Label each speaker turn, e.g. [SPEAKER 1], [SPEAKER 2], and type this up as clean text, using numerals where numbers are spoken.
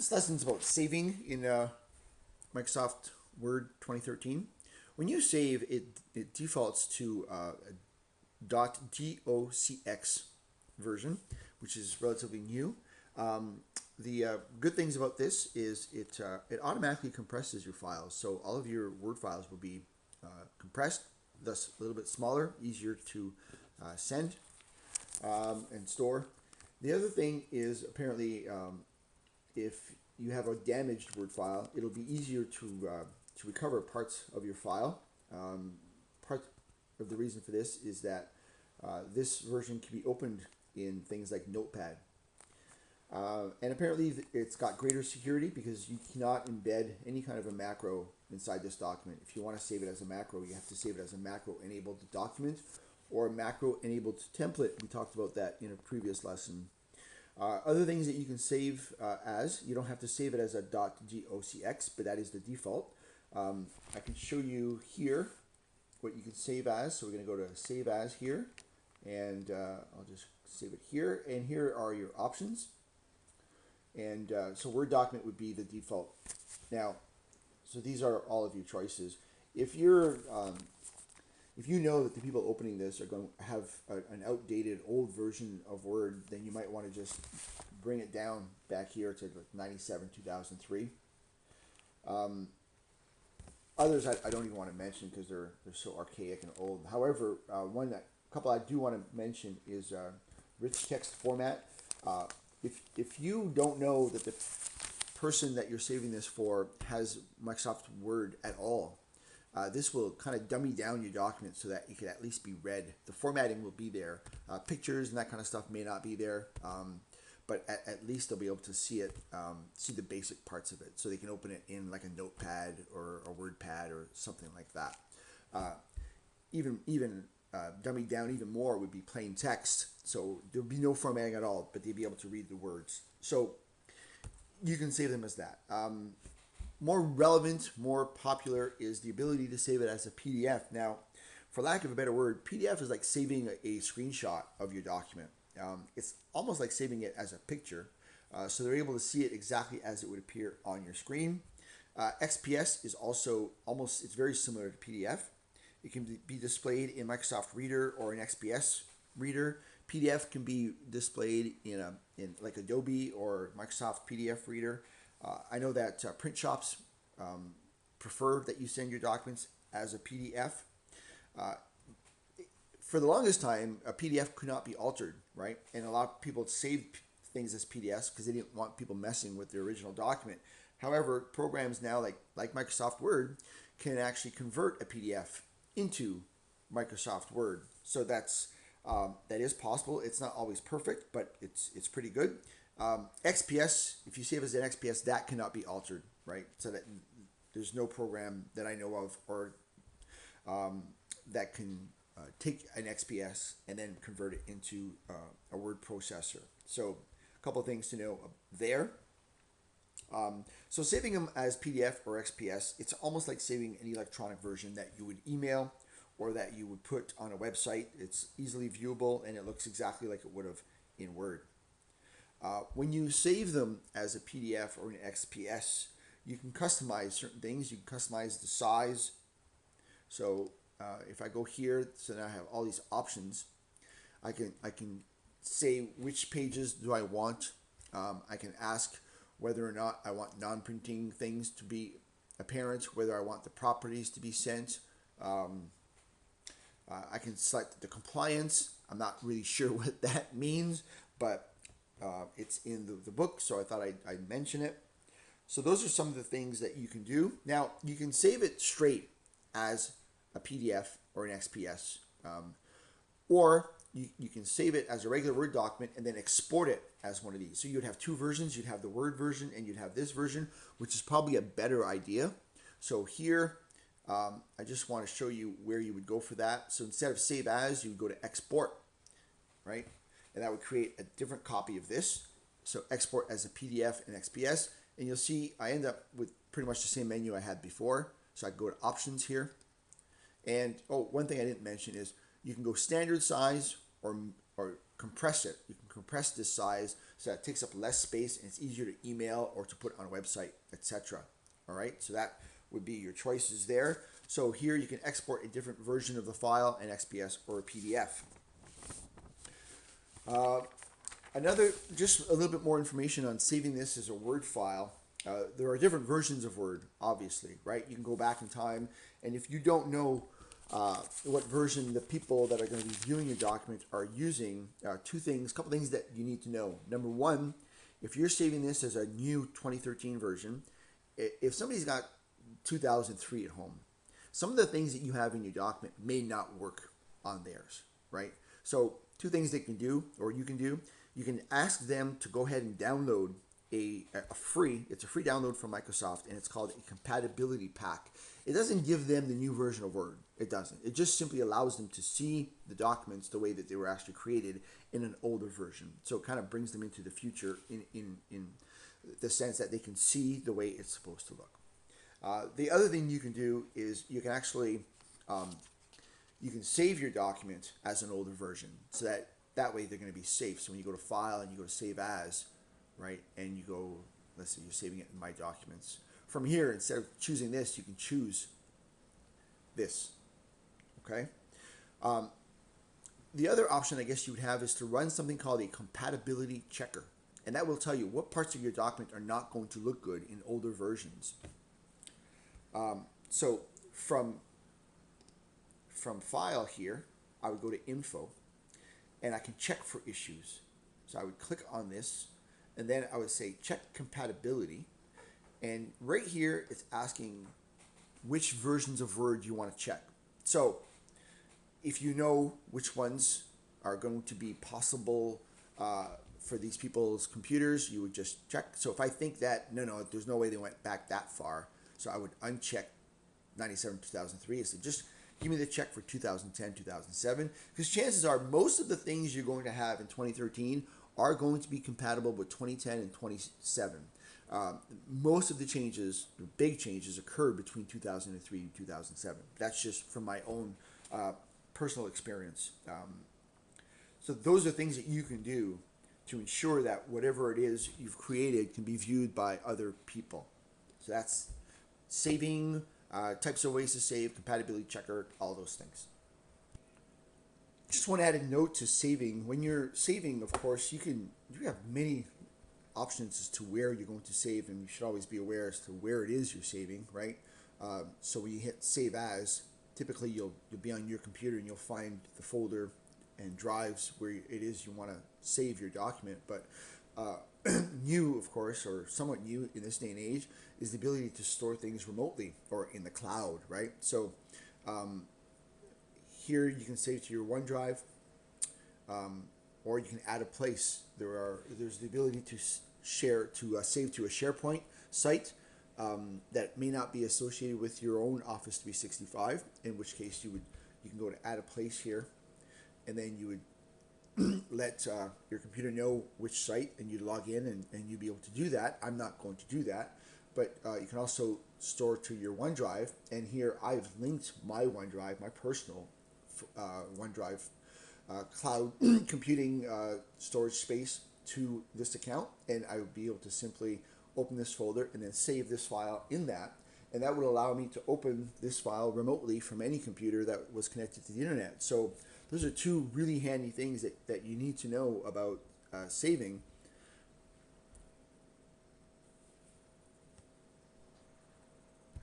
[SPEAKER 1] This lesson's about saving in Microsoft Word 2013. When you save, it defaults to .docx version, which is relatively new. The good things about this is it automatically compresses your files, so all of your Word files will be compressed, thus a little bit smaller, easier to send and store. The other thing is apparently if you have a damaged Word file, it'll be easier to recover parts of your file. Part of the reason for this is that this version can be opened in things like Notepad. And apparently it's got greater security because you cannot embed any kind of a macro inside this document. If you want to save it as a macro, you have to save it as a macro-enabled document or a macro-enabled template. We talked about that in a previous lesson. Other things that you can save as, you don't have to save it as a .docx, but that is the default. I can show you here what you can save as. So we're going to go to Save As here, and I'll just save it here. And here are your options. And so Word document would be the default. Now, so these are all of your choices. If you're if you know that the people opening this are going to have an outdated old version of Word, then you might want to just bring it down back here to like 97 2003. Others I don't even want to mention because they're so archaic and old. However, couple I do want to mention is rich text format. If you don't know that the person that you're saving this for has Microsoft Word at all, this will kind of dummy down your document so that it can at least be read. The formatting will be there. Pictures and that kind of stuff may not be there, but at least they'll be able to see it, see the basic parts of it, so they can open it in like a Notepad or a WordPad or something like that. Even dummied down even more would be plain text, so there would be no formatting at all, but they'd be able to read the words. So you can save them as that. More relevant, more popular is the ability to save it as a PDF. Now, for lack of a better word, PDF is like saving a screenshot of your document. It's almost like saving it as a picture, so they're able to see it exactly as it would appear on your screen. XPS is also it's very similar to PDF. It can be displayed in Microsoft Reader or an XPS Reader. PDF can be displayed in like Adobe or Microsoft PDF Reader. I know that print shops prefer that you send your documents as a PDF. For the longest time, a PDF could not be altered, right? And a lot of people saved things as PDFs because they didn't want people messing with their original document. However, programs now like Microsoft Word can actually convert a PDF into Microsoft Word. So that is possible. It's not always perfect, but it's pretty good. XPS, if you save as an XPS, that cannot be altered, right? So that there's no program that I know of or that can take an XPS and then convert it into a word processor. So a couple of things to know there. So saving them as PDF or XPS, it's almost like saving an electronic version that you would email or that you would put on a website. It's easily viewable and it looks exactly like it would have in Word. When you save them as a PDF or an XPS, you can customize certain things. You can customize the size. So if I go here, so now I have all these options. I can say which pages do I want. I can ask whether or not I want non-printing things to be apparent, whether I want the properties to be sent. I can select the compliance. I'm not really sure what that means, but it's in the book, so I thought I'd mention it. So those are some of the things that you can do. Now, you can save it straight as a PDF or an XPS, or you can save it as a regular Word document and then export it as one of these. So you'd have two versions. You'd have the Word version and you'd have this version, which is probably a better idea. So here, I just want to show you where you would go for that. So instead of save as, you would go to export, right? And that would create a different copy of this. So export as a PDF and XPS, and you'll see I end up with pretty much the same menu I had before. So I go to options here. And one thing I didn't mention is you can go standard size or or compress it. You can compress this size so that it takes up less space and it's easier to email or to put on a website, etc. All right, so that would be your choices there. So here you can export a different version of the file, an XPS or a PDF. Another, just a little bit more information on saving this as a Word file. There are different versions of Word, obviously, right? You can go back in time, and if you don't know what version the people that are going to be viewing your document are using, a couple things that you need to know. Number one, if you're saving this as a new 2013 version, if somebody's got 2003 at home, some of the things that you have in your document may not work on theirs, right? So two things they can do, or you can ask them to go ahead and download it's a free download from Microsoft, and it's called a compatibility pack. It doesn't give them the new version of Word. It doesn't. It just simply allows them to see the documents the way that they were actually created in an older version. So it kind of brings them into the future in the sense that they can see the way it's supposed to look. The other thing you can do is you can actually you can save your document as an older version, so that way they're going to be safe. So when you go to File and you go to Save As, right, and you go, let's say you're saving it in My Documents. From here, instead of choosing this, you can choose this, okay? The other option I guess you would have is to run something called a Compatibility Checker, and that will tell you what parts of your document are not going to look good in older versions. So from File here, I would go to Info, and I can check for issues. So I would click on this, and then I would say check compatibility. And right here, it's asking which versions of Word you want to check. So if you know which ones are going to be possible for these people's computers, you would just check. So if I think that, no, there's no way they went back that far, so I would uncheck 97, 2003. So just give me the check for 2010, 2007, because chances are most of the things you're going to have in 2013 are going to be compatible with 2010 and 2007. Most of the changes, the big changes, occurred between 2003 and 2007. That's just from my own personal experience. So those are things that you can do to ensure that whatever it is you've created can be viewed by other people. So that's saving, types of ways to save, compatibility checker, all those things. Just want to add a note to saving. When you're saving, of course, you have many options as to where you're going to save, and you should always be aware as to where it is you're saving, right? So when you hit Save As, typically you'll be on your computer and you'll find the folder and drives where it is you want to save your document. But new, of course, or somewhat new in this day and age, is the ability to store things remotely or in the cloud, right? So here you can save to your OneDrive, or you can add a place. There's the ability to save to a SharePoint site that may not be associated with your own Office 365. In which case you can go to add a place here, and then you would let your computer know which site, and you log in, and you'd be able to do that. I'm not going to do that, but you can also store to your OneDrive. And here I've linked my OneDrive, my personal OneDrive cloud computing storage space to this account, and I would be able to simply open this folder and then save this file in that, and that would allow me to open this file remotely from any computer that was connected to the internet. So those are two really handy things that you need to know about saving